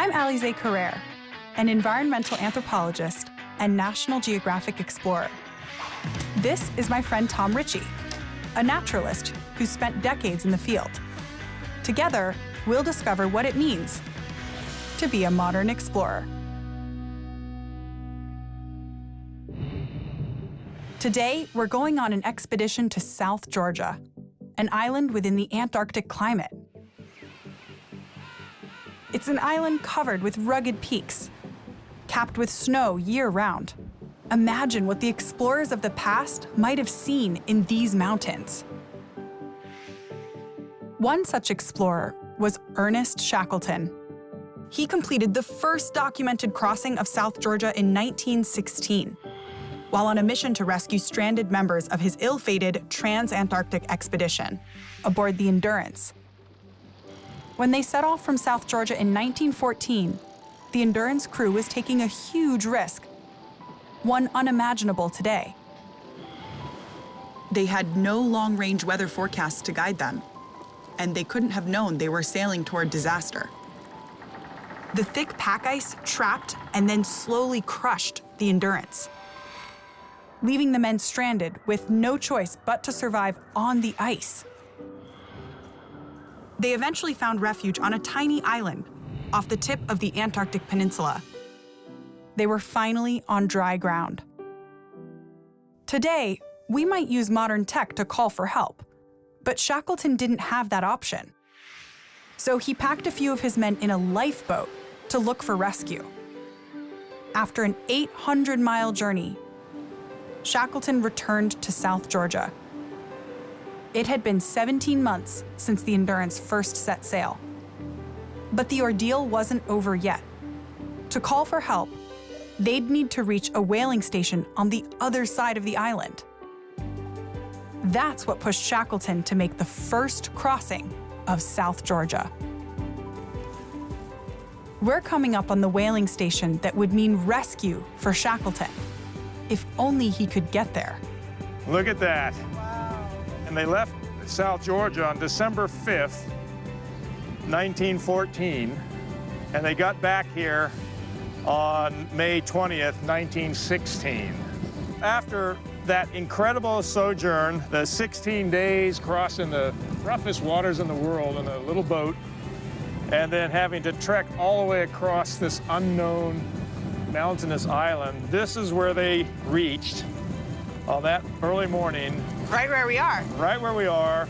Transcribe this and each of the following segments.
I'm Alize Carrere, an environmental anthropologist and National Geographic explorer. This is my friend Tom Ritchie, a naturalist who's spent decades in the field. Together, we'll discover what it means to be a modern explorer. Today, we're going on an expedition to South Georgia, an island within the Antarctic climate. It's an island covered with rugged peaks, capped with snow year-round. Imagine what the explorers of the past might have seen in these mountains. One such explorer was Ernest Shackleton. He completed the first documented crossing of South Georgia in 1916, while on a mission to rescue stranded members of his ill-fated trans-Antarctic expedition aboard the Endurance. When they set off from South Georgia in 1914, the Endurance crew was taking a huge risk, one unimaginable today. They had no long-range weather forecasts to guide them, and they couldn't have known they were sailing toward disaster. The thick pack ice trapped and then slowly crushed the Endurance, leaving the men stranded with no choice but to survive on the ice. They eventually found refuge on a tiny island off the tip of the Antarctic Peninsula. They were finally on dry ground. Today, we might use modern tech to call for help, but Shackleton didn't have that option. So he packed a few of his men in a lifeboat to look for rescue. After an 800-mile journey, Shackleton returned to South Georgia. It had been 17 months since the Endurance first set sail. But the ordeal wasn't over yet. To call for help, they'd need to reach a whaling station on the other side of the island. That's what pushed Shackleton to make the first crossing of South Georgia. We're coming up on the whaling station that would mean rescue for Shackleton, if only he could get there. Look at that. And they left South Georgia on December 5th, 1914, and they got back here on May 20th, 1916. After that incredible sojourn, the 16 days crossing the roughest waters in the world in a little boat, and then having to trek all the way across this unknown mountainous island, this is where they reached on that early morning. Right where we are. Right where we are.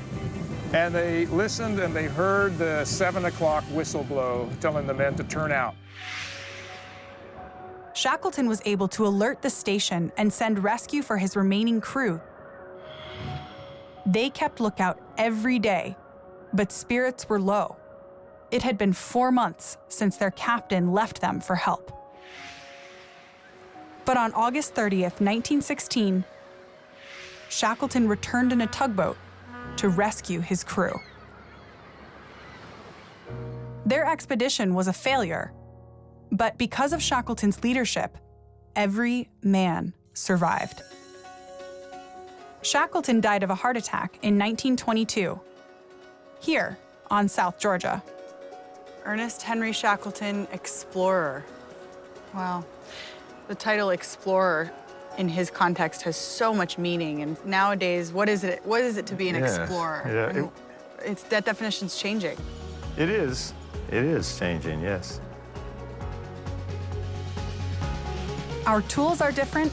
And they listened and they heard the 7 o'clock whistle blow, telling the men to turn out. Shackleton was able to alert the station and send rescue for his remaining crew. They kept lookout every day, but spirits were low. It had been 4 months since their captain left them for help. But on August 30th, 1916, Shackleton returned in a tugboat to rescue his crew. Their expedition was a failure, but because of Shackleton's leadership, every man survived. Shackleton died of a heart attack in 1922, here on South Georgia. Ernest Henry Shackleton, explorer. Wow. The title explorer in his context has so much meaning, and nowadays, what is it to be an explorer? Yeah, That definition's changing. it is changing, yes. Our tools are different,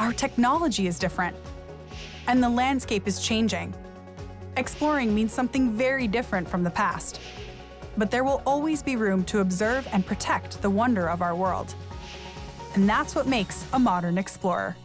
our technology is different, and the landscape is changing. Exploring means something very different from the past, but there will always be room to observe and protect the wonder of our world. And that's what makes a modern explorer.